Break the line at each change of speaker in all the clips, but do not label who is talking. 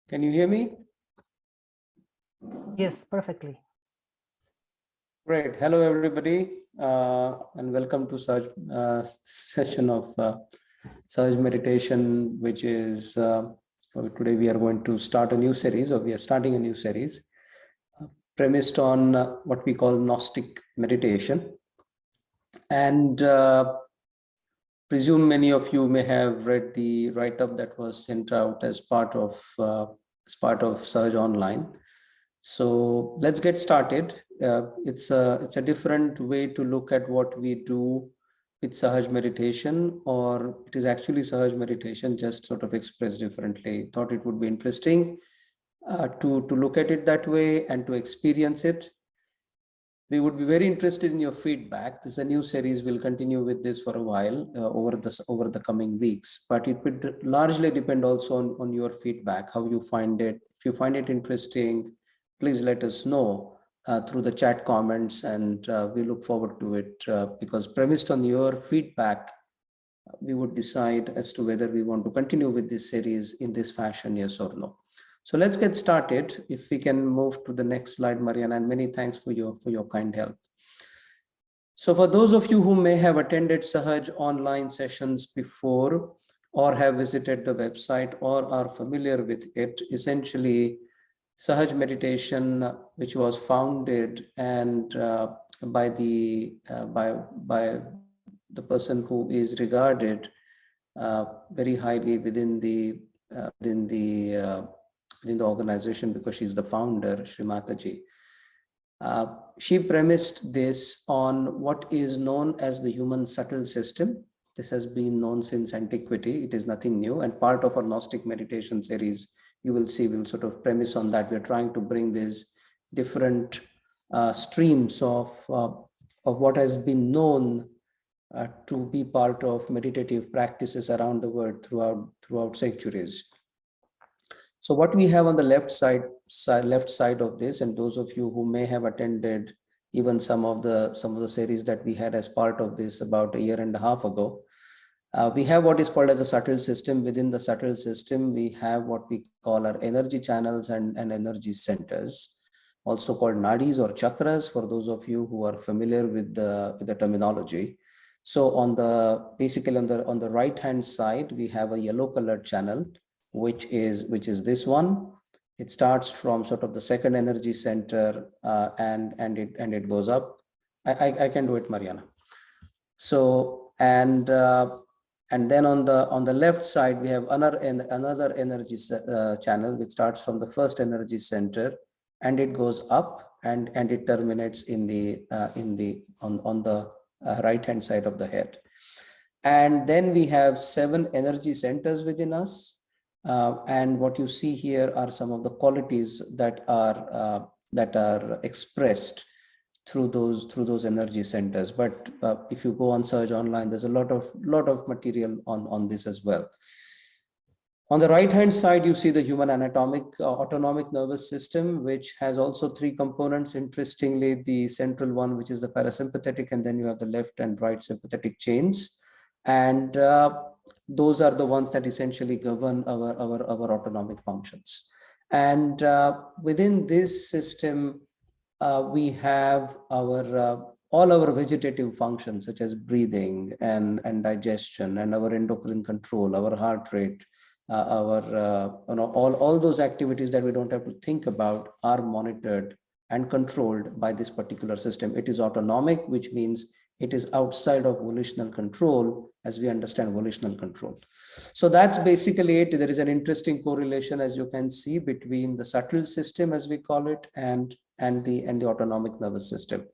Can you hear me?
Yes, perfectly.
Great. Hello, everybody, and welcome to such session of Sahaja Meditation, which is today we are going to start a new series, or we are starting a new series premised on what we call Gnostic meditation. And presume many of you may have read the write-up that was sent out as part of Sahaja Online. So let's get started. It's a different way to look at what we do with Sahaj meditation, or it is actually Sahaj meditation, just sort of expressed differently. Thought it would be interesting to look at it that way and to experience it. We would be very interested in your feedback. This is a new series. We'll continue with this for a while over the coming weeks, but it would largely depend also on your feedback, how you find it. If you find it interesting, please let us know through the chat comments, and we look forward to it because premised on your feedback, we would decide as to whether we want to continue with this series in this fashion, yes or no. So let's get started. If we can move to the next slide, Mariana, and many thanks for your kind help. So for those of you who may have attended Sahaj online sessions before, or have visited the website, or are familiar with it, essentially Sahaj Meditation, which was founded and by the person who is regarded very highly within the organization, because she's the founder, Shri Mataji. She premised this on what is known as the human subtle system. This has been known since antiquity. It is nothing new, and part of our Gnostic meditation series, you will see, will sort of premise on that. We're trying to bring these different streams of what has been known to be part of meditative practices around the world throughout centuries. So what we have on the left side of this, and those of you who may have attended even some of the series that we had as part of this about a year and a half ago, we have what is called as a subtle system. Within the subtle system, we have what we call our energy channels and energy centers, also called nadis or chakras, for those of you who are familiar with the terminology. So basically on the right hand side, we have a yellow colored channel, which is this one. It starts from sort of the second energy center and it goes up. I can do it, Mariana. So and then on the left side, we have another energy channel, which starts from the first energy center and it goes up and it terminates on the right hand side of the head. And then we have 7 energy centers within us. And what you see here are some of the qualities that are expressed through those energy centers. But if you go on Search Online, there's a lot of material on this as well. On the right hand side, you see the human autonomic nervous system, which has also 3 components. Interestingly, the central one, which is the parasympathetic, and then you have the left and right sympathetic chains. And those are the ones that essentially govern our autonomic functions. And within this system, we have all our vegetative functions, such as breathing and digestion and our endocrine control, our heart rate, all those activities that we don't have to think about are monitored and controlled by this particular system. It is autonomic, which means it is outside of volitional control, as we understand volitional control. So that's basically it. There is an interesting correlation, as you can see, between the subtle system, as we call it, and the autonomic nervous system.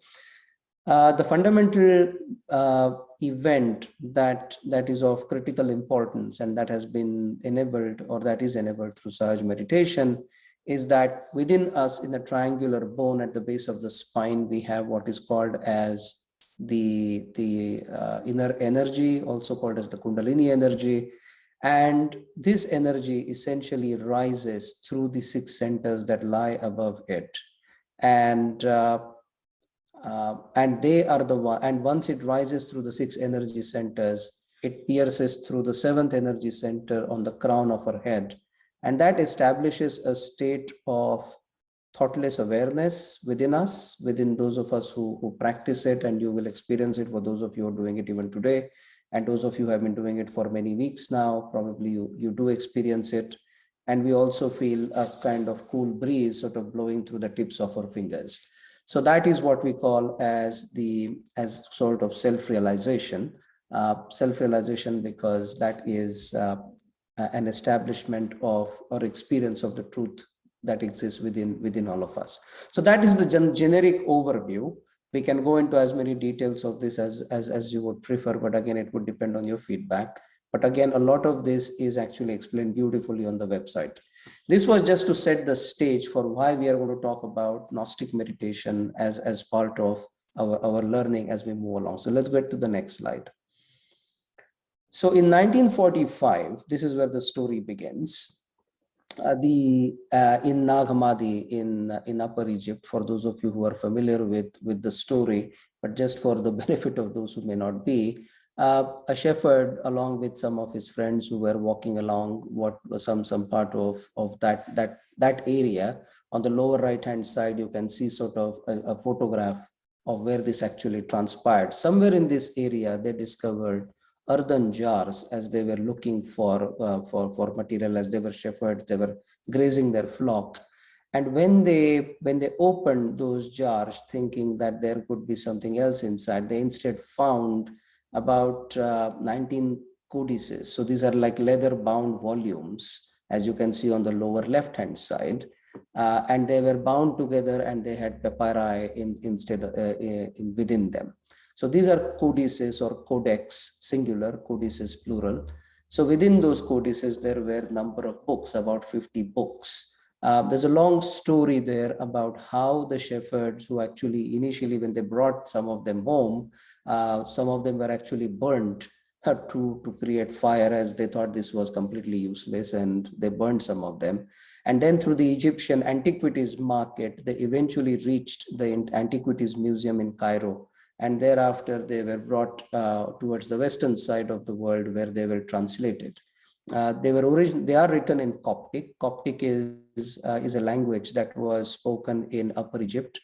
The fundamental event that is of critical importance and that has been enabled, or that is enabled through Sahaja meditation, is that within us, in the triangular bone at the base of the spine, we have what is called as the inner energy, also called as the Kundalini energy. And this energy essentially rises through the 6 centers that lie above it. And they are the one, and once it rises through the 6 energy centers, it pierces through the 7th energy center on the crown of our head, And that establishes a state of thoughtless awareness within us, within those of us who practice it, and you will experience it for those of you who are doing it even today. And those of you who have been doing it for many weeks now, probably you do experience it. And we also feel a kind of cool breeze sort of blowing through the tips of our fingers. So that is what we call as sort of self-realization. Self-realization, because that is an establishment of or experience of the truth that exists within all of us. So that is the generic overview. We can go into as many details of this as you would prefer, but again, it would depend on your feedback. But again, a lot of this is actually explained beautifully on the website. This was just to set the stage for why we are going to talk about Gnostic meditation as part of our learning as we move along. So let's get to the next slide. So in 1945, this is where the story begins. In Nag Hammadi in Upper Egypt, for those of you who are familiar with the story, but just for the benefit of those who may not be, a shepherd along with some of his friends who were walking along what was some part of that area. On the lower right hand side, you can see sort of a photograph of where this actually transpired. Somewhere in this area, they discovered earthen jars as they were looking for material. As they were shepherds, they were grazing their flock, and when they opened those jars thinking that there could be something else inside, they instead found about 19 codices. So these are like leather bound volumes, as you can see on the lower left hand side, and they were bound together, and they had papyri within them. So these are codices or codex, singular, codices plural. So within those codices, there were a number of books, about 50 books. There's a long story there about how the shepherds, who actually initially, when they brought some of them home, some of them were actually burned to create fire, as they thought this was completely useless, and they burned some of them. And then through the Egyptian antiquities market, they eventually reached the Antiquities Museum in Cairo. And thereafter, they were brought towards the western side of the world, where they were translated. They are written in Coptic. Coptic is a language that was spoken in Upper Egypt,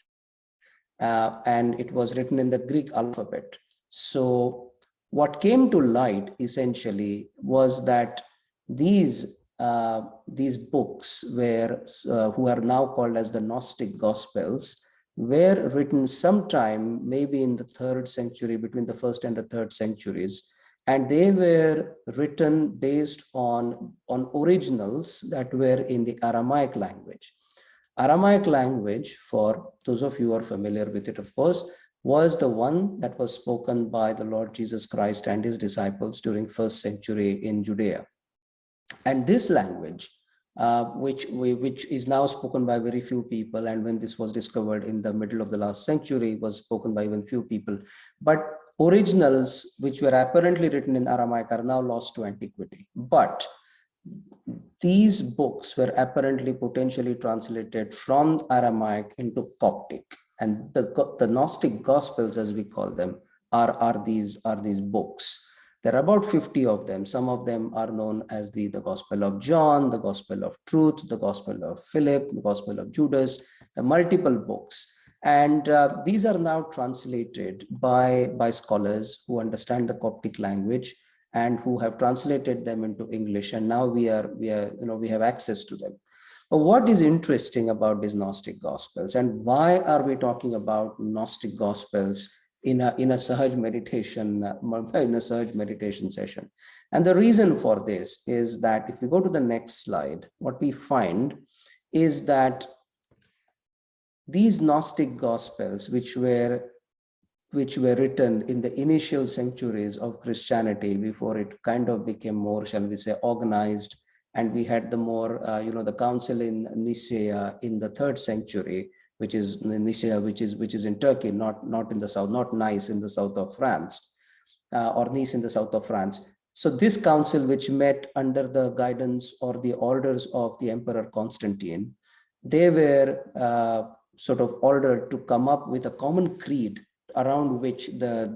and it was written in the Greek alphabet. So what came to light essentially was that these books who are now called as the Gnostic Gospels, were written sometime maybe in the 3rd century, between the 1st and the 3rd centuries, and they were written based on originals that were in the Aramaic language. Aramaic language, for those of you who are familiar with it, of course, was the one that was spoken by the Lord Jesus Christ and his disciples during 1st century in Judea. And this language, which is now spoken by very few people, and when this was discovered in the middle of the last century, was spoken by even few people. But originals, which were apparently written in Aramaic, are now lost to antiquity. But these books were apparently potentially translated from Aramaic into Coptic, and the Gnostic Gospels, as we call them, are these books. There are about 50 of them. Some of them are known as the Gospel of John, the Gospel of Truth, the Gospel of Philip, the Gospel of Judas, the multiple books. And these are now translated by scholars who understand the Coptic language and who have translated them into English. And now we have access to them. But what is interesting about these Gnostic Gospels, and why are we talking about Gnostic Gospels in a Sahaja meditation session? And the reason for this is that if we go to the next slide, what we find is that these Gnostic Gospels, which were written in the initial centuries of Christianity, before it kind of became more, shall we say, organized, and we had the more, the council in Nicaea in the 3rd century, which is Nicaea, which is in Turkey, not in the south, not Nice in the south of France, or Nice in the south of France. So this council, which met under the guidance or the orders of the Emperor Constantine, they were sort of ordered to come up with a common creed around which the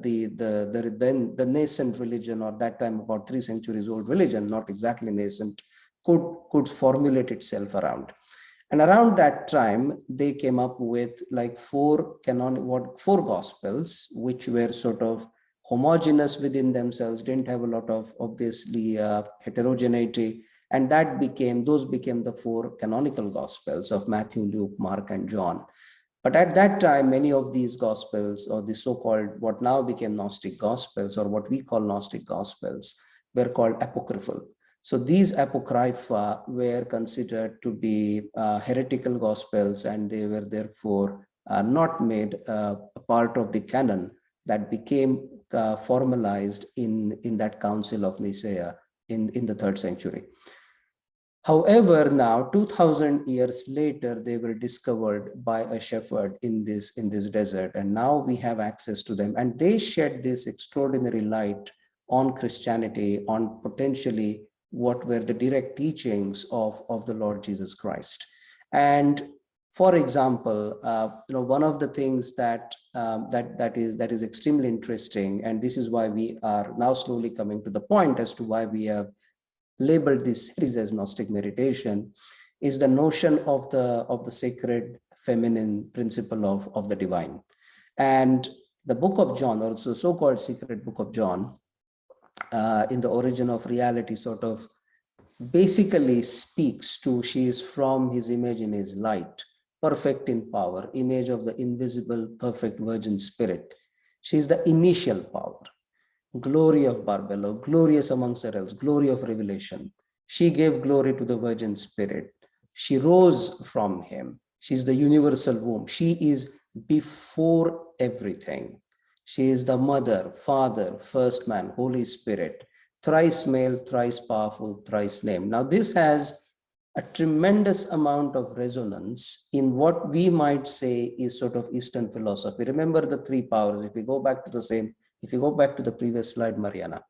nascent religion, or that time about 3 centuries old religion, not exactly nascent, could formulate itself around. And around that time, they came up with like four gospels, which were sort of homogeneous within themselves, didn't have a lot of obviously heterogeneity, and those became the four canonical gospels of Matthew, Luke, Mark, and John. But at that time, many of these gospels, or the so-called what now became Gnostic gospels, or what we call Gnostic gospels, were called apocryphal. So these apocrypha were considered to be heretical gospels, and they were therefore not made a part of the canon that became formalized in that Council of Nicaea in the 3rd century. However, now 2000 years later, they were discovered by a shepherd in this desert, and now we have access to them, and they shed this extraordinary light on Christianity, on potentially what were the direct teachings of the Lord Jesus Christ. And for example, one of the things that is extremely interesting, and this is why we are now slowly coming to the point as to why we have labeled this series as Gnostic meditation, is the notion of the sacred feminine principle of the divine. And the book of John, or the so-called secret book of John, in the origin of reality, sort of basically speaks to, she is from his image in his light, perfect in power, image of the invisible, perfect virgin spirit. She is the initial power, glory of Barbelo, glorious amongst the realms, glory of revelation. She gave glory to the Virgin Spirit. She rose from him. She's the universal womb. She is before everything. She is the mother, father, first man, Holy Spirit, thrice male, thrice powerful, thrice named. Now, this has a tremendous amount of resonance in what we might say is sort of Eastern philosophy. Remember the three powers. If you go back to the previous slide, Mariana,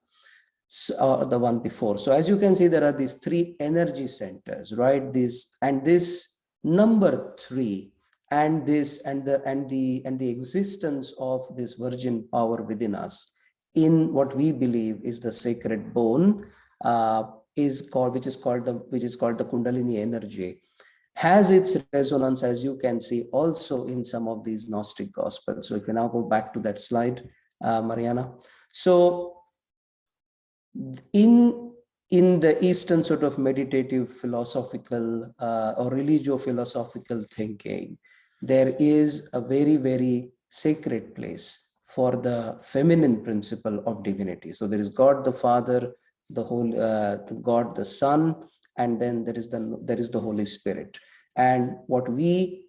or the one before. So as you can see, there are these three energy centers, right? This number three, and the existence of this virgin power within us, in what we believe is the sacred bone, which is called the Kundalini energy, has its resonance, as you can see, also in some of these Gnostic gospels. So if you now go back to that slide, Mariana. So in the Eastern sort of meditative philosophical or religio-philosophical thinking, there is a very, very sacred place for the feminine principle of divinity. So there is God the Father, God the Son, and then there is the Holy Spirit. And what we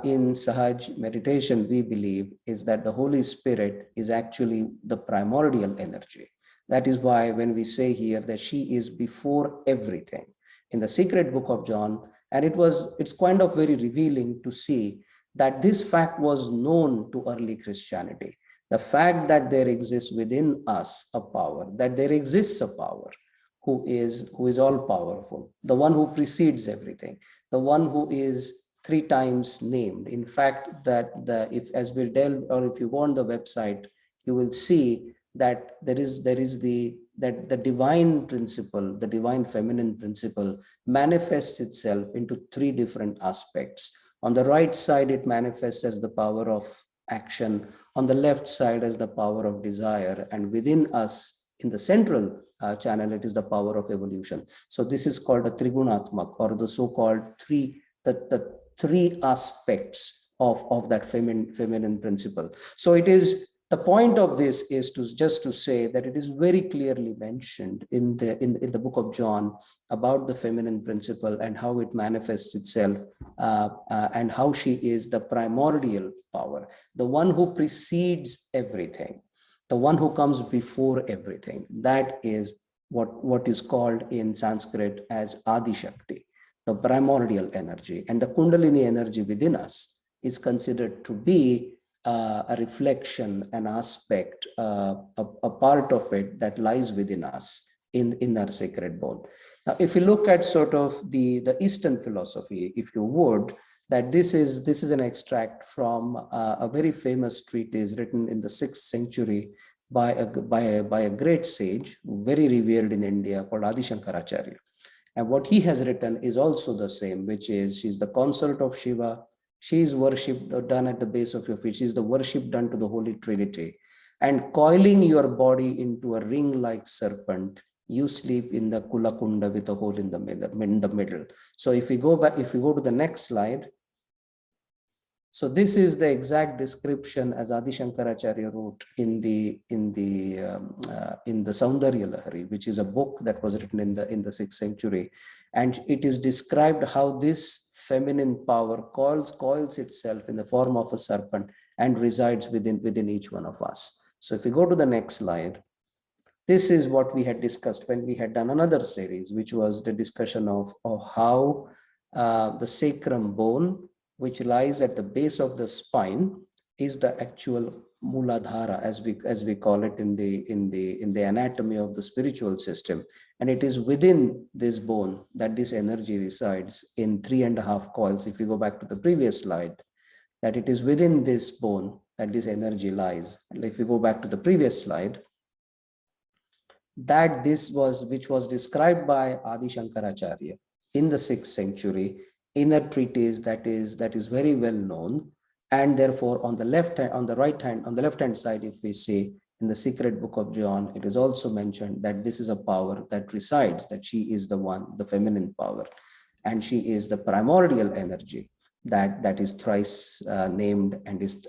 in Sahaja meditation we believe is that the Holy Spirit is actually the primordial energy. That is why when we say here that she is before everything in the secret book of John, and it's kind of very revealing to see that this fact was known to early Christianity. The fact that there exists within us a power, that there exists a power who is all powerful, the one who precedes everything, the one who is three times named. In fact, that if you go on the website, you will see that there is the divine principle, the divine feminine principle manifests itself into three different aspects. On the right side, it manifests as the power of action. On the left side, as the power of desire, and within us, in the central channel, it is the power of evolution. So this is called a trigunatmak, or the so-called the three aspects of that feminine principle. So it is, the point of this is to say that it is very clearly mentioned in the book of John about the feminine principle and how it manifests itself, and how she is the primordial power, the one who precedes everything, the one who comes before everything. That is what is called in Sanskrit as Adi Shakti, the primordial energy. And the Kundalini energy within us is considered to be a reflection, an aspect, a part of it that lies within us in our sacred bone. Now, if you look at sort of the Eastern philosophy, if you would, that this is an extract from a very famous treatise written in the 6th century by a great sage, very revered in India, called Adi Shankaracharya. And what he has written is also the same, which is she's the consort of Shiva. She is worshipped or done at the base of your feet. She's the worship done to the Holy Trinity. And coiling your body into a ring-like serpent, you sleep in the Kulakunda with a hole in the middle. So if we go back, if we go to the next slide, so this is the exact description as Adi Shankaracharya wrote in the Saundarya Lahari, which is a book that was written in the 6th century, and it is described how this feminine power coils itself in the form of a serpent and resides within each one of us. So if we go to the next slide, this is what we had discussed when we had done another series, which was the discussion of how the sacrum bone, which lies at the base of the spine, is the actual muladhara, as we call it in the anatomy of the spiritual system. And it is within this bone that this energy resides in 3.5 coils. If you go back to the previous slide, that it is within this bone that this energy lies. And if you go back to the previous slide, that which was described by Adi Shankaracharya in the 6th century in a treatise that is very well known. And therefore on the left hand, on the left hand side, if we see in the secret book of John, it is also mentioned that this is a power that resides, that she is the one, the feminine power, and she is the primordial energy that is thrice named and is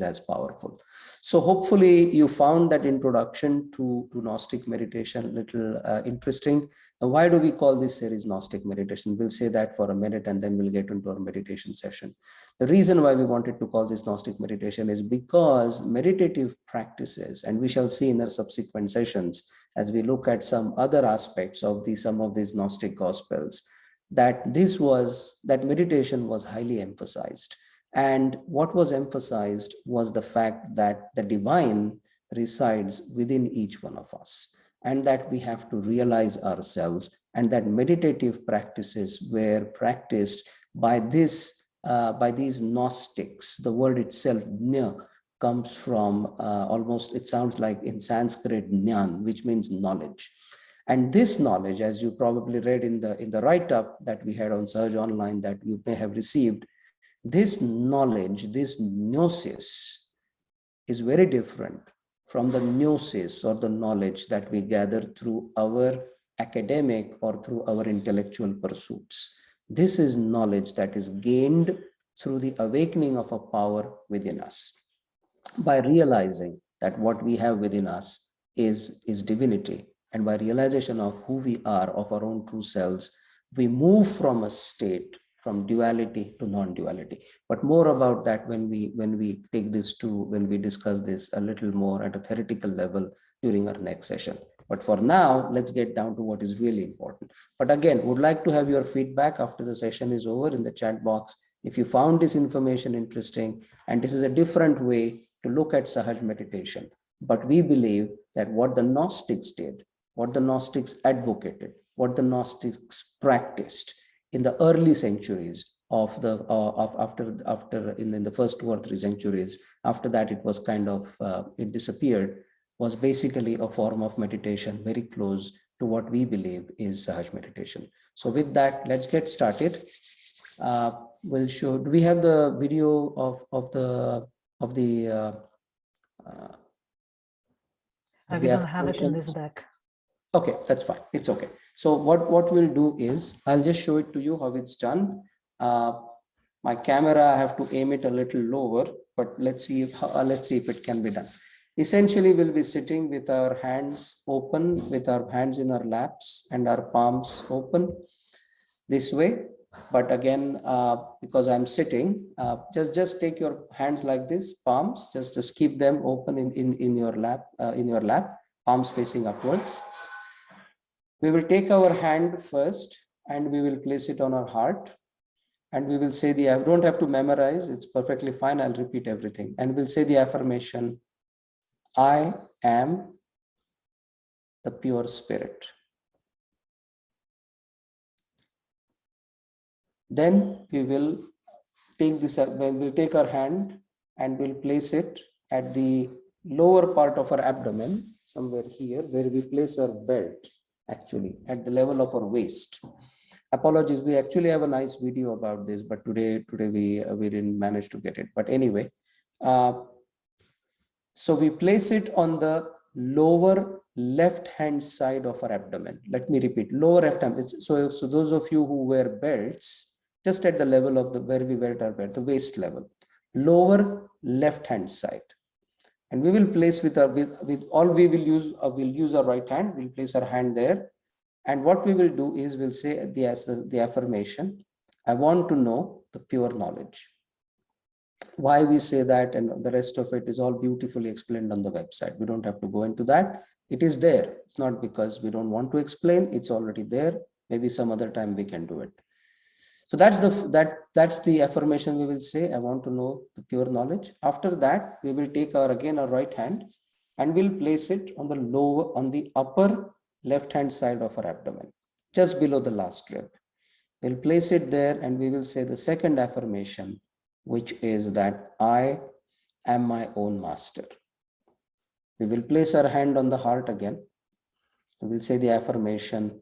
as powerful. So hopefully you found that introduction to Gnostic meditation a little interesting. Now, why do we call this series Gnostic meditation? We'll say that for a minute and then we'll get into our meditation session. The reason why we wanted to call this Gnostic meditation is because meditative practices, and we shall see in our subsequent sessions as we look at some other aspects of some of these Gnostic gospels, that meditation was highly emphasized. And what was emphasized was the fact that the divine resides within each one of us, and that we have to realize ourselves, and that meditative practices were practiced by these Gnostics. The word itself, gna, comes from almost, it sounds like in Sanskrit, jnana, which means knowledge. And this knowledge, as you probably read in the write-up that we had on Sahaja Online that you may have received, this knowledge, this gnosis, is very different from the gnosis or the knowledge that we gather through our academic or through our intellectual pursuits. This is knowledge that is gained through the awakening of a power within us, by realizing that what we have within us is divinity. And by realization of who we are, of our own true selves, we move from a state, from duality to non-duality. But more about that when we discuss this a little more at a theoretical level during our next session. But for now, let's get down to what is really important. But again, would like to have your feedback after the session is over in the chat box. If you found this information interesting, and this is a different way to look at Sahaja meditation. But we believe that what the Gnostics did, what the Gnostics advocated, what the Gnostics practiced in the early centuries of the in the first 2 or 3 centuries, after that it was kind of it disappeared, was basically a form of meditation very close to what we believe is Sahaja meditation. So with that, let's get started. We'll show. Do we have the video of the
we don't have it in this deck.
Okay, that's fine. It's okay. So what we'll do is I'll just show it to you how it's done. My camera, I have to aim it a little lower, but let's see if it can be done. Essentially, we'll be sitting with our hands open, with our hands in our laps and our palms open this way. But again, because I'm sitting, just take your hands like this, palms, just keep them open in your lap, palms facing upwards. We will take our hand first and we will place it on our heart, and we will say don't have to memorize, it's perfectly fine, I'll repeat everything, and we'll say the affirmation, I am the pure spirit. Then we will take our hand and we'll place it at the lower part of our abdomen, somewhere here where we place our belt. actually, at the level of our waist. Apologies, we actually have a nice video about this, but today we didn't manage to get it. But anyway, uh, so we place it on the lower left hand side of our abdomen. Let me repeat, lower left hand. So those of you who wear belts, just at the level of the where we wear our belt, the waist level, lower left hand side. And we will place with all we will use, we'll use our right hand, we'll place our hand there. And what we will do is we'll say the affirmation, I want to know the pure knowledge. Why we say that, and the rest of it is all beautifully explained on the website. We don't have to go into that. It is there. It's not because we don't want to explain, it's already there. Maybe some other time we can do it. So that's the affirmation we will say, I want to know the pure knowledge. After that, we will take our right hand and we'll place it on the upper left hand side of our abdomen, just below the last rib. We'll place it there and we will say the second affirmation, which is that I am my own master. We will place our hand on the heart again. We will say the affirmation,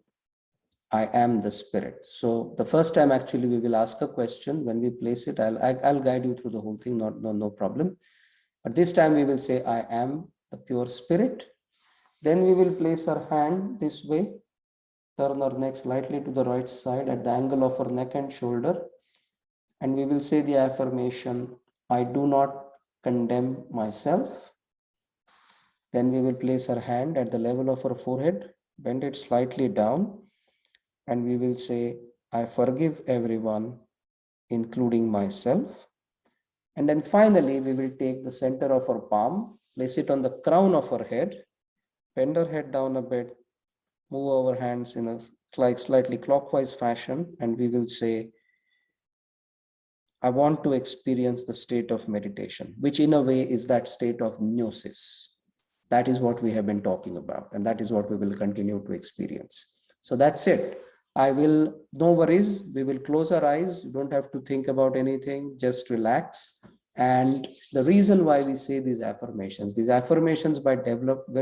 I am the spirit. So the first time actually we will ask a question. When we place it, I'll guide you through the whole thing, no problem. But this time we will say, I am the pure spirit. Then we will place our hand this way, turn our neck slightly to the right side at the angle of our neck and shoulder. And we will say the affirmation, I do not condemn myself. Then we will place our hand at the level of our forehead, bend it slightly down, and we will say, I forgive everyone, including myself. And then finally, we will take the center of our palm, place it on the crown of our head, bend our head down a bit, move our hands in a slightly clockwise fashion, and we will say, I want to experience the state of meditation, which in a way is that state of gnosis. That is what we have been talking about, and that is what we will continue to experience. So that's it. No worries, we will close our eyes. You don't have to think about anything, just relax. And the reason why we say these affirmations were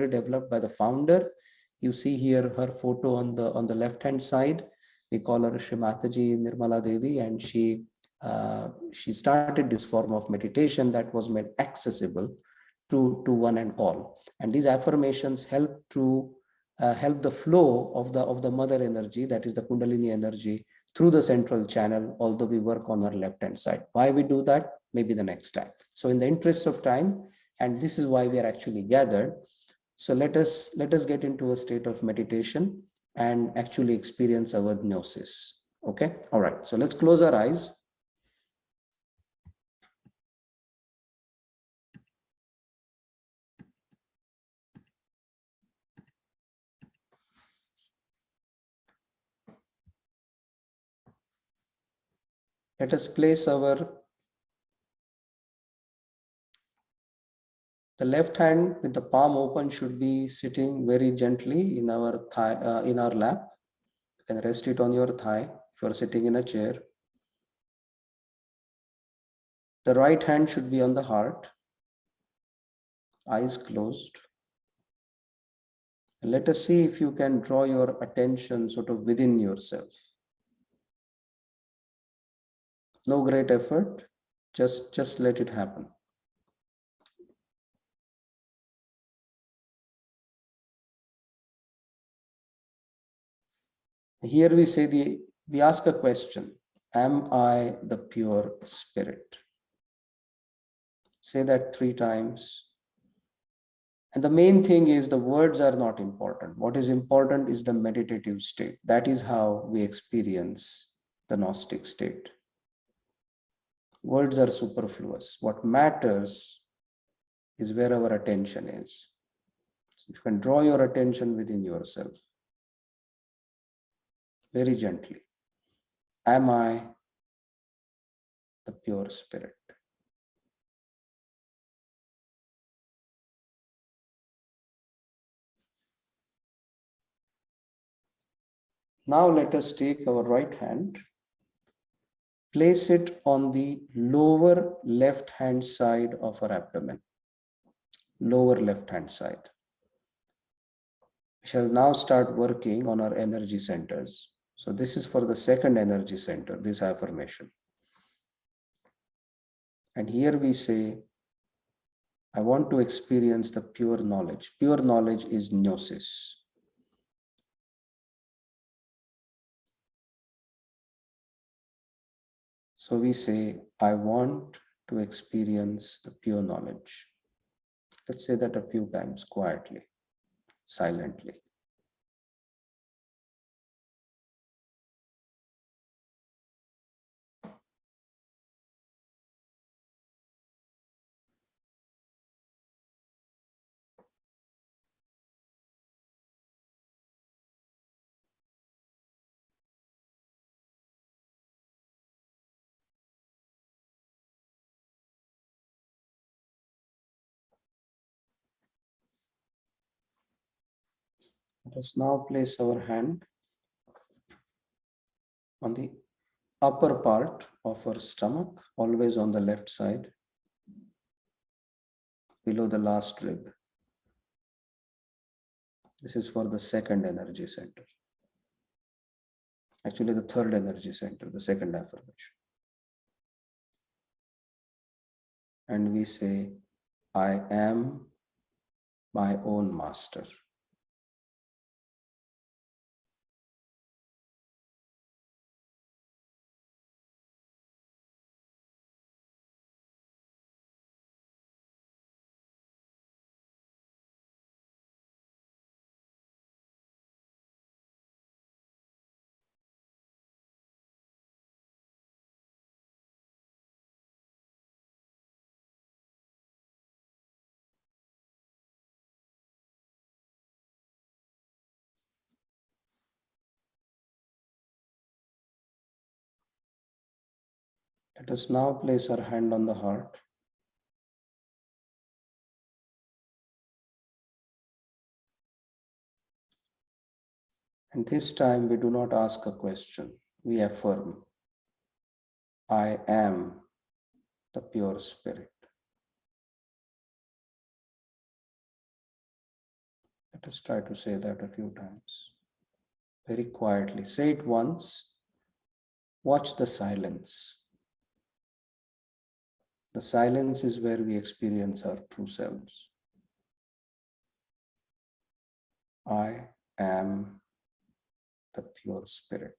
developed by the founder. You see here her photo on the left hand side. We call her Srimataji Nirmala Devi, and she started this form of meditation that was made accessible to one and all. And these affirmations help the flow of the mother energy, that is the Kundalini energy, through the central channel, although we work on our left hand side. Why we do that? Maybe the next time. So in the interest of time, and this is why we are actually gathered, so let us get into a state of meditation and actually experience our gnosis. Okay, all right, so let's close our eyes. Let us place the left hand with the palm open should be sitting very gently in our thigh, in our lap. You can rest it on your thigh if you are sitting in a chair. The right hand should be on the heart, eyes closed. And let us see if you can draw your attention sort of within yourself. No great effort, just let it happen. Here we ask a question, am I the pure spirit? Say that 3 times. And the main thing is the words are not important. What is important is the meditative state. That is how we experience the Gnostic state. Words are superfluous. What matters is where our attention is. So you can draw your attention within yourself very gently. Am I the pure spirit? Now let us take our right hand, place it on the lower left hand side of our abdomen. Lower left hand side. We shall now start working on our energy centers. So this is for the second energy center, this affirmation. And here we say, I want to experience the pure knowledge. Pure knowledge is gnosis. So we say, I want to experience the pure knowledge. Let's say that a few times quietly, silently. Let us now place our hand on the upper part of our stomach, always on the left side, below the last rib. This is for the second energy center. Actually, the third energy center, the second affirmation. And we say, I am my own master. Let us now place our hand on the heart. And this time we do not ask a question, we affirm, I am the pure spirit. Let us try to say that a few times. Very quietly. Say it once. Watch the silence. The silence is where we experience our true selves. I am the pure spirit.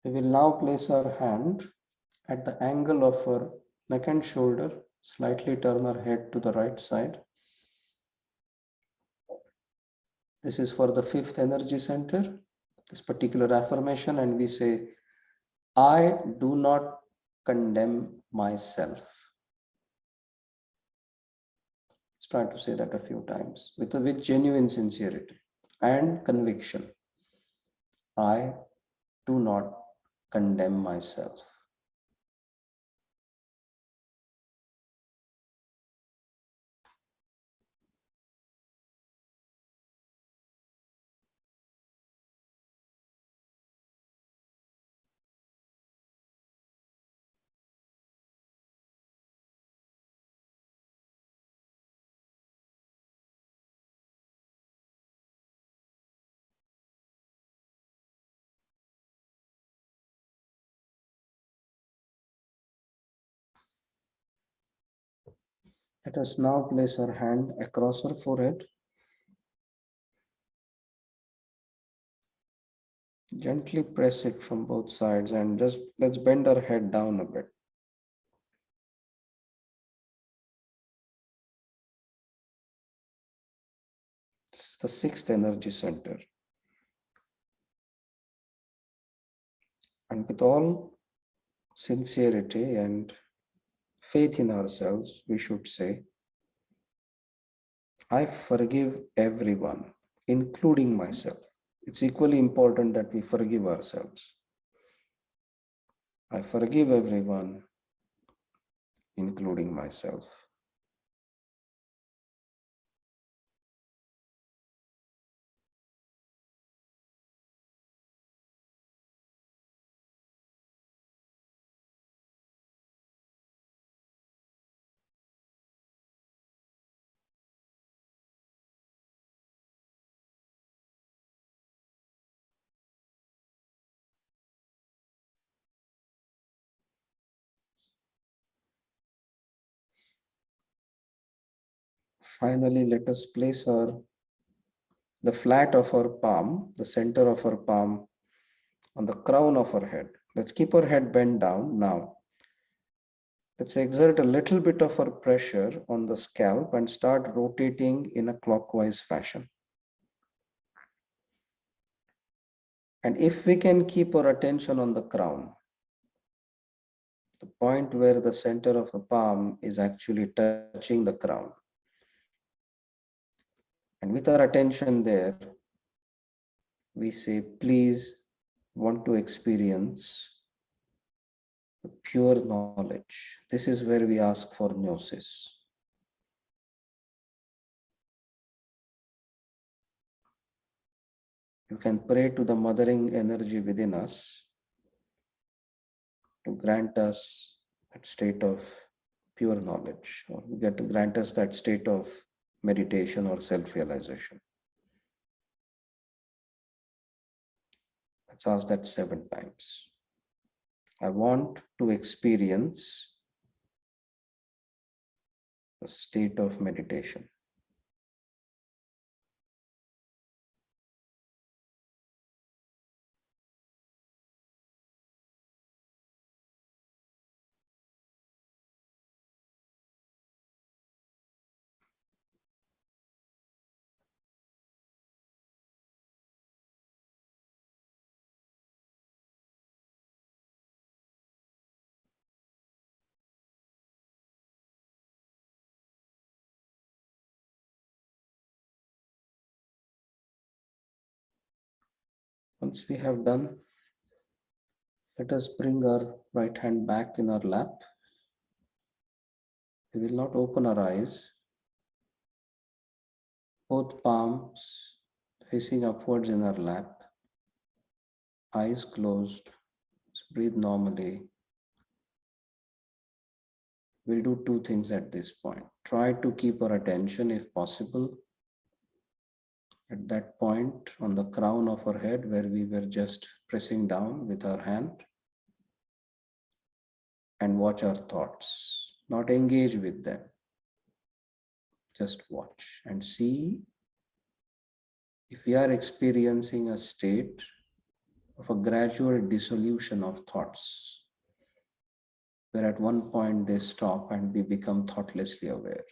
We will now place our hand at the angle of our neck and shoulder, slightly turn our head to the right side. This is for the fifth energy center, this particular affirmation, and we say, I do not condemn myself. Let's try to say that a few times with genuine sincerity and conviction. I do not condemn myself. Let us now place our hand across our forehead. Gently press it from both sides and just let's bend our head down a bit. This is the sixth energy center. And with all sincerity and faith in ourselves, we should say, I forgive everyone, including myself. It's equally important that we forgive ourselves. I forgive everyone, including myself. Finally, let us place the flat of our palm, the center of our palm, on the crown of our head. Let's keep our head bent down now. Let's exert a little bit of our pressure on the scalp and start rotating in a clockwise fashion. And if we can keep our attention on the crown, the point where the center of the palm is actually touching the crown. And with our attention there, we say, please want to experience pure knowledge. This is where we ask for gnosis. You can pray to the mothering energy within us to grant us that state of pure knowledge, or get to grant us that state of meditation or self-realization. Let's ask that 7 times. I want to experience a state of meditation. Once we have done, let us bring our right hand back in our lap. We will not open our eyes. Both palms facing upwards in our lap, eyes closed. Let's breathe normally. We'll do 2 things at this point. Try to keep our attention, if possible, at that point on the crown of our head where we were just pressing down with our hand, and watch our thoughts. Not engage with them. Just watch and see if we are experiencing a state of a gradual dissolution of thoughts, where at one point they stop and we become thoughtlessly aware.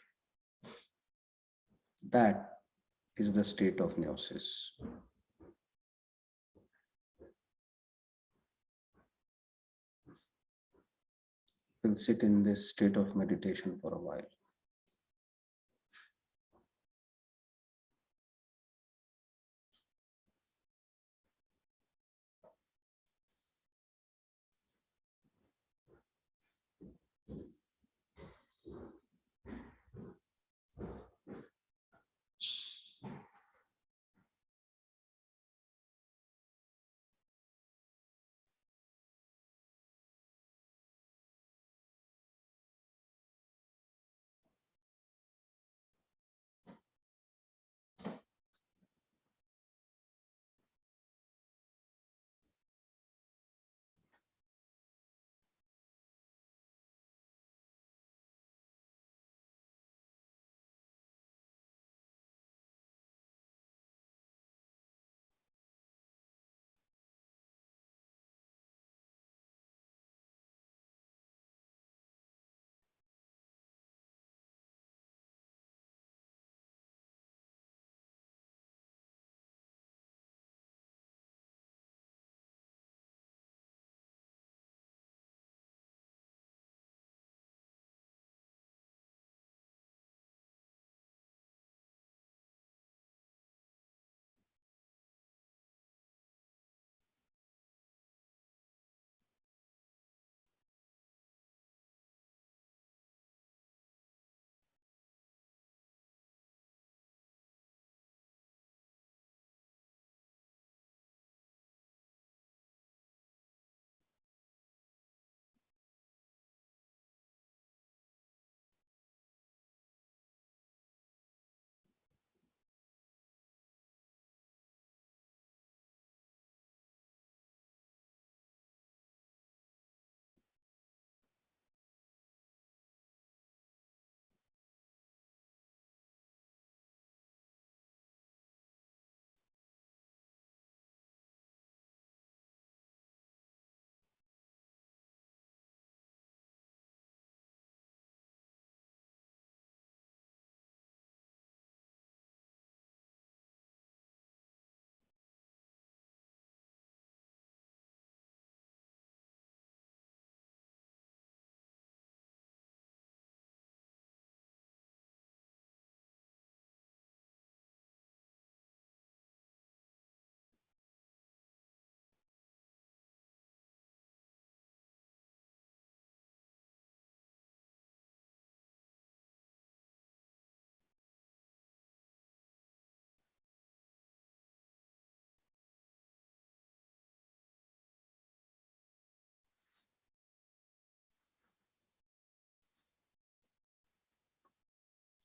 That is the state of gnosis. We'll sit in this state of meditation for a while.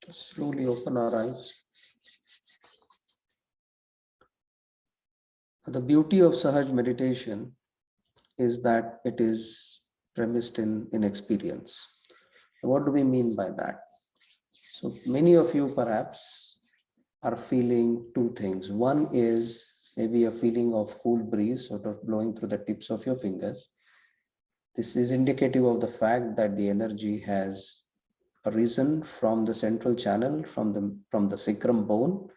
Slowly open our eyes. The beauty of Sahaja meditation is that it is premised in experience. What do we mean by that? So many of you perhaps are feeling two things. One is maybe a feeling of cool breeze sort of blowing through the tips of your fingers. This is indicative of the fact that the energy has arisen from the central channel, from the sacrum bone,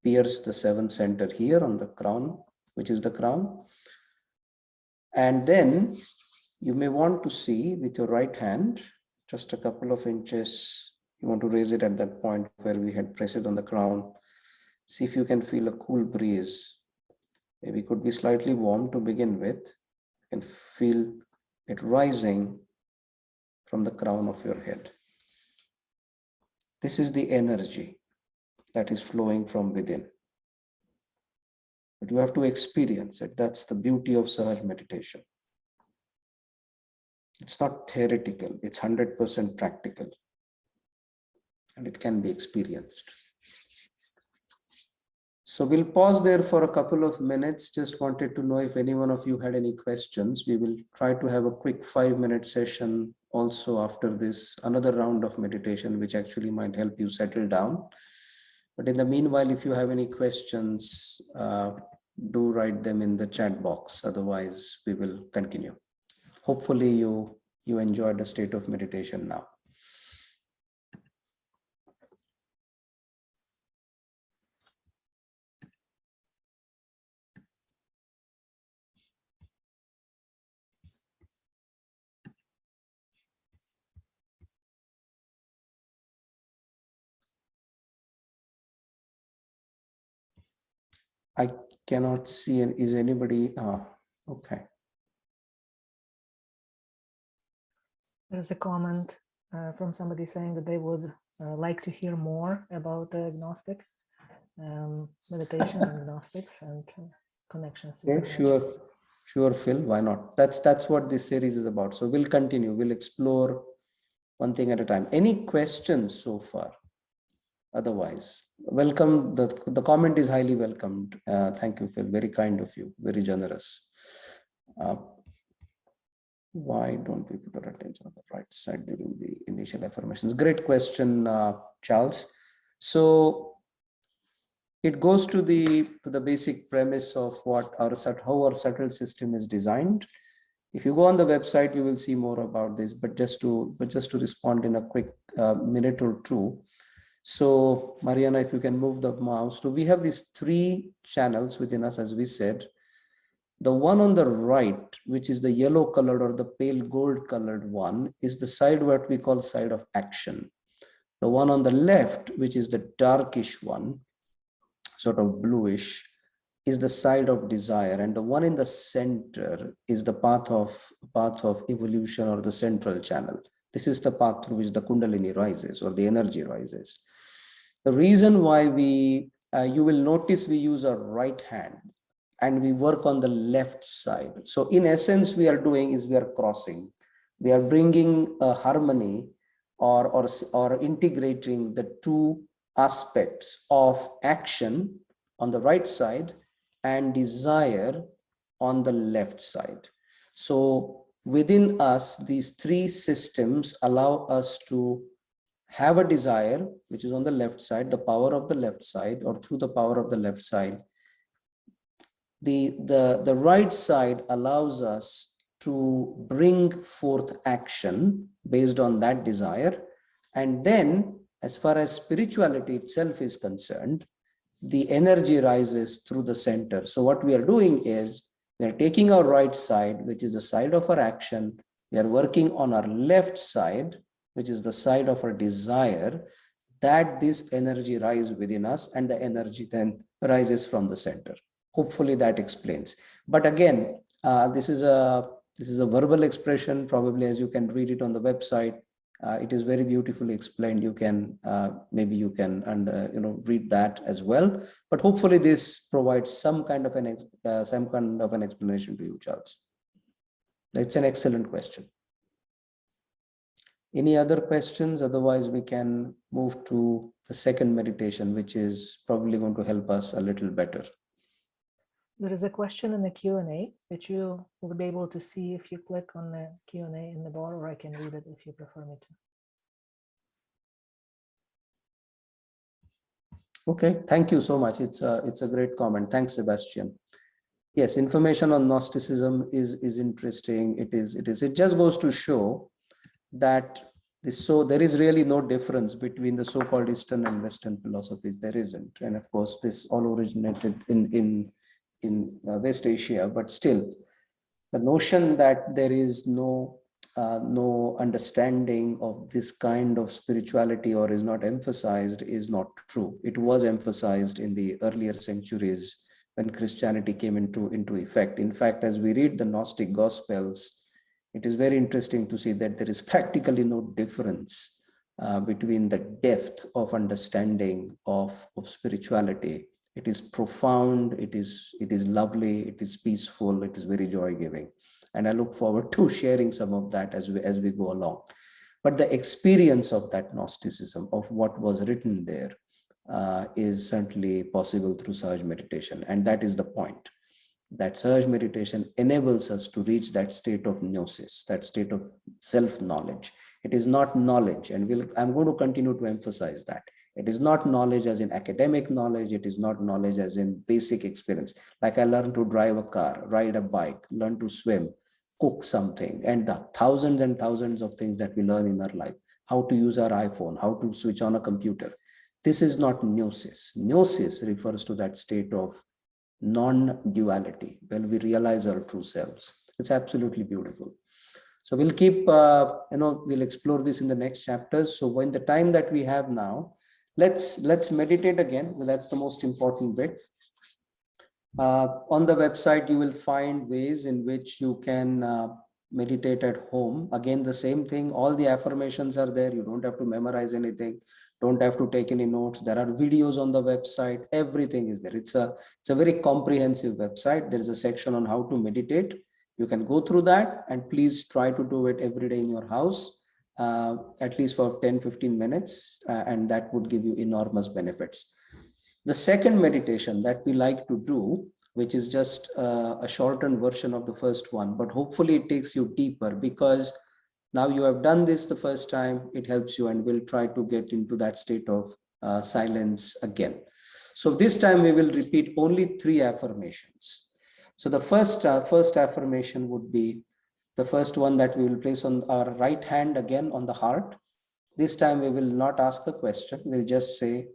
pierced the seventh center here on the crown, which is the crown. And then you may want to see with your right hand, just a couple of inches, you want to raise it at that point where we had pressed it on the crown. See if you can feel a cool breeze. Maybe it could be slightly warm to begin with. You can feel it rising from the crown of your head. This is the energy that is flowing from within. But you have to experience it. That's the beauty of Sahaja meditation. It's not theoretical, it's 100% practical. And it can be experienced. So we'll pause there for a couple of minutes. Just wanted to know if any one of you had any questions. We will try to have a quick 5-minute session also after this, another round of meditation, which actually might help you settle down. But in the meanwhile, if you have any questions, do write them in the chat box. Otherwise, we will continue. Hopefully you enjoyed the state of meditation now. I cannot see, is anybody, okay.
There's a comment from somebody saying that they would like to hear more about the Gnostic meditation and Gnostics and connections to
Okay, sure, Phil, why not? That's what this series is about. So we'll continue, we'll explore one thing at a time. Any questions so far? Otherwise, welcome. The comment is highly welcomed. Thank you, Phil. Very kind of you. Very generous. Why don't we put our attention on the right side during the initial affirmations? Great question, Charles. So it goes to the basic premise of how our subtle system is designed. If you go on the website, you will see more about this. But just to respond in a quick minute or two. So Mariana, if you can move the mouse. So we have these 3 channels within us, as we said. The one on the right, which is the yellow colored or the pale gold colored one, is the side what we call side of action. The one on the left, which is the darkish one, sort of bluish, is the side of desire, and the one in the center is the path of evolution, or the central channel. This is the path through which the kundalini rises, or the energy rises. The reason why you will notice we use our right hand and we work on the left side. So in essence, we are doing is we are crossing. We are bringing a harmony or integrating the 2 aspects of action on the right side and desire on the left side. So within us, these 3 systems allow us to have a desire, which is on the left side, the power of the left side, or through the power of the left side. The right side allows us to bring forth action based on that desire. And then, as far as spirituality itself is concerned, the energy rises through the center. So what we are doing is we are taking our right side, which is the side of our action. We are working on our left side, which is the side of our desire, that this energy rises within us, and the energy then rises from the center. Hopefully that explains. But again, this is a verbal expression. Probably, as you can read it on the website, it is very beautifully explained. You can maybe you can read that as well. But hopefully this provides some kind of an explanation to you, Charles. It's an excellent question. Any other questions? Otherwise, we can move to the second meditation, which is probably going to help us a little better.
There is a question in the Q&A which you will be able to see if you click on the Q&A in the bar, or I can read it if you prefer me to.
Okay, thank you so much. It's a great comment. Thanks, Sebastian. Yes, information on Gnosticism is interesting. It just goes to show that there is really no difference between the so-called Eastern and Western philosophies. There isn't, and of course, this all originated in West Asia. But still, the notion that there is no understanding of this kind of spirituality or is not emphasized is not true. It was emphasized in the earlier centuries when Christianity came into effect. In fact, as we read the Gnostic Gospels, it is very interesting to see that there is practically no difference between the depth of understanding of spirituality. It is profound, it is lovely, it is peaceful, it is very joy-giving. And I look forward to sharing some of that as we go along. But the experience of that Gnosticism, of what was written there, is certainly possible through Sahaja meditation. And that is the point, that Sahaja meditation enables us to reach that state of gnosis, that state of self-knowledge. It is not knowledge, and I'm going to continue to emphasize that. It is not knowledge as in academic knowledge. It is not knowledge as in basic experience. Like I learned to drive a car, ride a bike, learn to swim, cook something, and the thousands and thousands of things that we learn in our life. How to use our iPhone, how to switch on a computer. This is not gnosis. Gnosis refers to that state of non-duality, when we realize our true selves. It's absolutely beautiful. So we'll keep, we'll explore this in the next chapters. So when the time that we have now, let's meditate again. Well, that's the most important bit. On the website, you will find ways in which you can meditate at home. Again, the same thing. All the affirmations are there. You don't have to memorize anything. Don't have to take any notes. There are videos on the website. Everything is there. It's a very comprehensive website. There is a section on how to meditate. You can go through that, and please try to do it every day in your house, at least for 10-15 minutes, and that would give you enormous benefits. The second meditation that we like to do, which is just a shortened version of the first one, but hopefully it takes you deeper, because now you have done this the first time, it helps you, and we'll try to get into that state of silence again. So this time we will repeat only 3 affirmations. So the first affirmation would be the first one that we will place on our right hand again on the heart. This time we will not ask a question. We'll just say,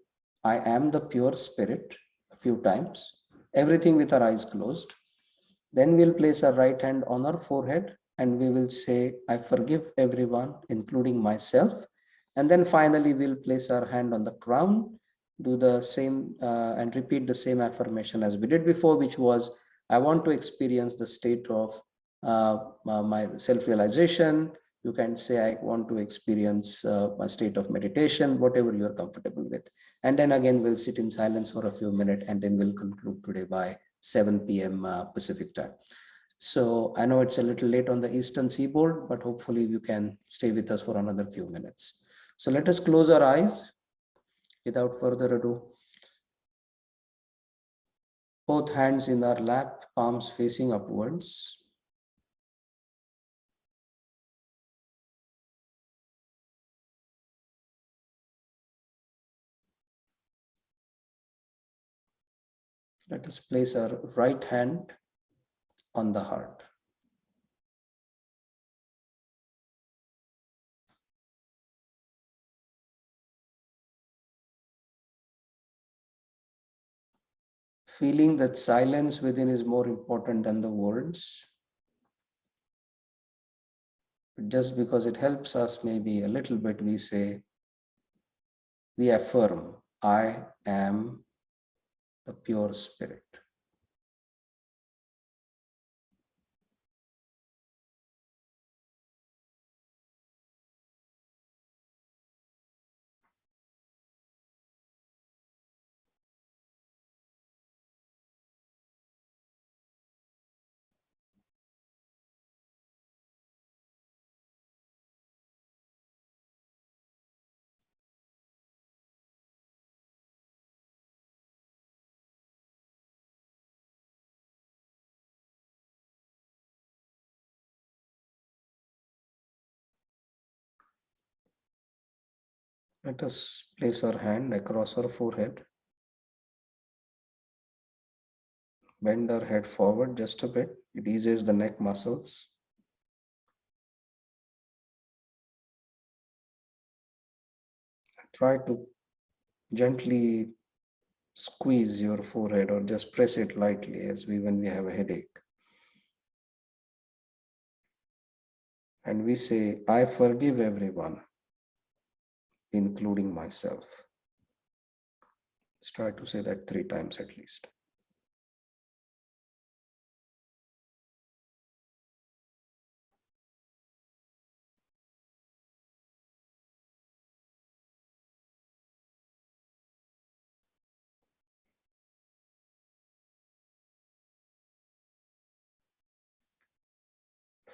I am the pure spirit, a few times, everything with our eyes closed. Then we'll place our right hand on our forehead and we will say, I forgive everyone, including myself. And then finally, we'll place our hand on the crown, do the same and repeat the same affirmation as we did before, which was, I want to experience the state of my self-realization. You can say, I want to experience a state of meditation, whatever you're comfortable with. And then again, we'll sit in silence for a few minutes, and then we'll conclude today by 7 p.m. Pacific time. So I know it's a little late on the Eastern seaboard, but hopefully you can stay with us for another few minutes. So let us close our eyes without further ado. Both hands in our lap, palms facing upwards. Let us place our right hand on the heart. Feeling that silence within is more important than the words. But just because it helps us maybe a little bit, we say, we affirm, I am the pure spirit. Let us place our hand across our forehead. Bend our head forward just a bit. It eases the neck muscles. Try to gently squeeze your forehead or just press it lightly as when we have a headache. And we say, I forgive everyone, including myself. Let's try to say that 3 times at least.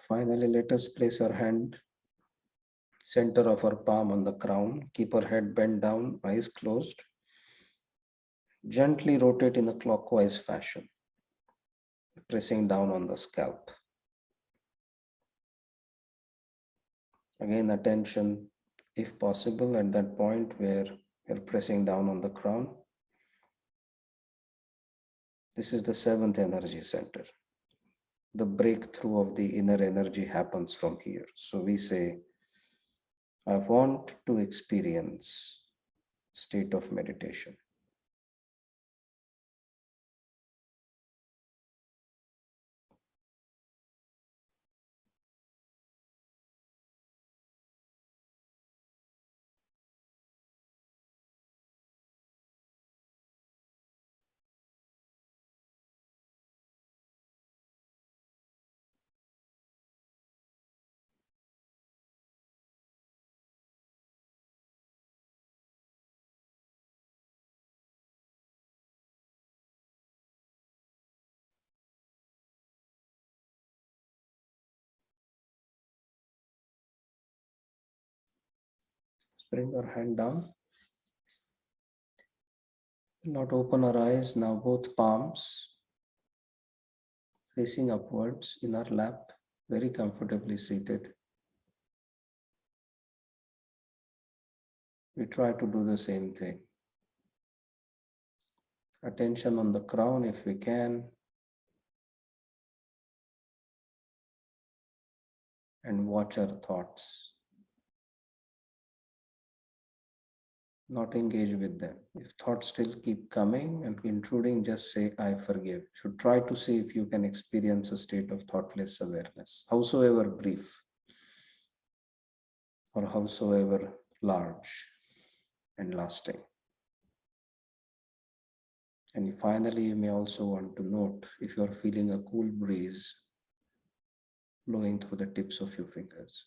Finally, let us place our hand center of our palm on the crown. Keep our head bent down, eyes closed. Gently rotate in a clockwise fashion, pressing down on the scalp. Again, attention, if possible, at that point where you're pressing down on the crown. This is the 7th energy center. The breakthrough of the inner energy happens from here. So we say, I want to experience state of meditation. Bring our hand down. Not open our eyes now, both palms facing upwards in our lap, very comfortably seated. We try to do the same thing. Attention on the crown if we can. And watch our thoughts. Not engage with them. If thoughts still keep coming and intruding, just say, I forgive. Should try to see if you can experience a state of thoughtless awareness, howsoever brief or howsoever large and lasting. And finally, you may also want to note if you're feeling a cool breeze blowing through the tips of your fingers.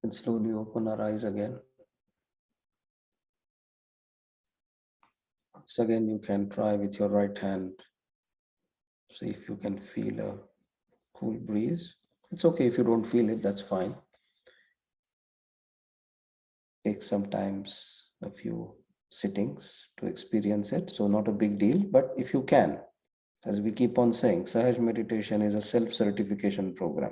And slowly open our eyes again. Once again, you can try with your right hand. See if you can feel a cool breeze. It's okay if you don't feel it, that's fine. Take sometimes a few sittings to experience it. So not a big deal, but if you can, as we keep on saying, Sahaja Meditation is a self-certification program.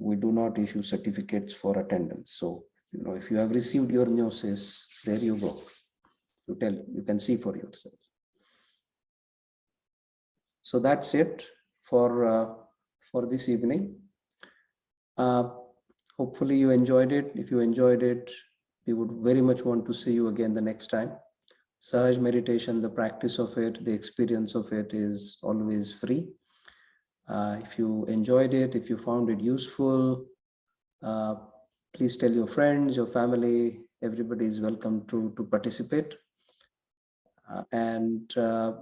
We do not issue certificates for attendance. So, if you have received your gnosis, there you go. You can see for yourself. So that's it for this evening. Hopefully you enjoyed it. If you enjoyed it, we would very much want to see you again the next time. Sahaja Meditation, the practice of it, the experience of it is always free. If you enjoyed it, if you found it useful, please tell your friends, your family, everybody is welcome to participate. And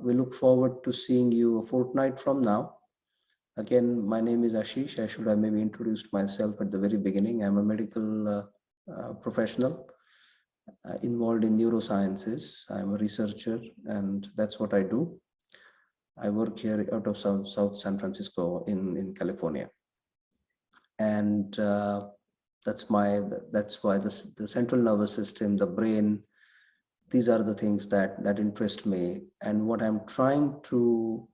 we look forward to seeing you a fortnight from now. Again, my name is Ashish. I should have maybe introduced myself at the very beginning. I'm a medical professional involved in neurosciences. I'm a researcher, and that's what I do. I work here out of South San Francisco in California. And that's why the central nervous system, the brain, these are the things that interest me. And what I'm trying to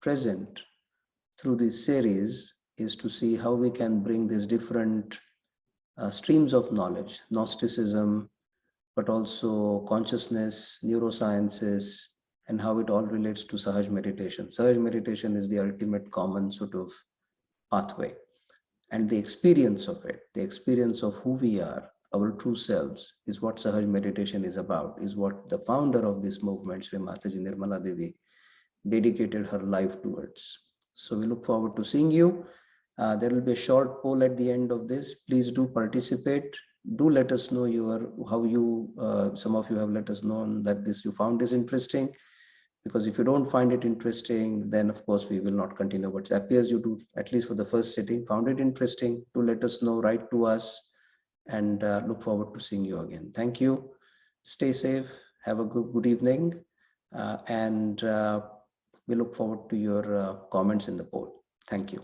present through this series is to see how we can bring these different streams of knowledge, Gnosticism, but also consciousness, neurosciences, and how it all relates to Sahaja Meditation. Sahaja Meditation is the ultimate common sort of pathway. And the experience of it, the experience of who we are, our true selves, is what Sahaja Meditation is about, is what the founder of this movement, Sri Mataji Nirmala Devi, dedicated her life towards. So we look forward to seeing you. There will be a short poll at the end of this. Please do participate. Do let us know some of you have let us know that you found this interesting. Because if you don't find it interesting, then of course we will not continue. But it appears you do, at least for the first sitting, found it interesting. Do let us know, write to us, and look forward to seeing you again. Thank you. Stay safe. Have a good evening. And we look forward to your comments in the poll. Thank you.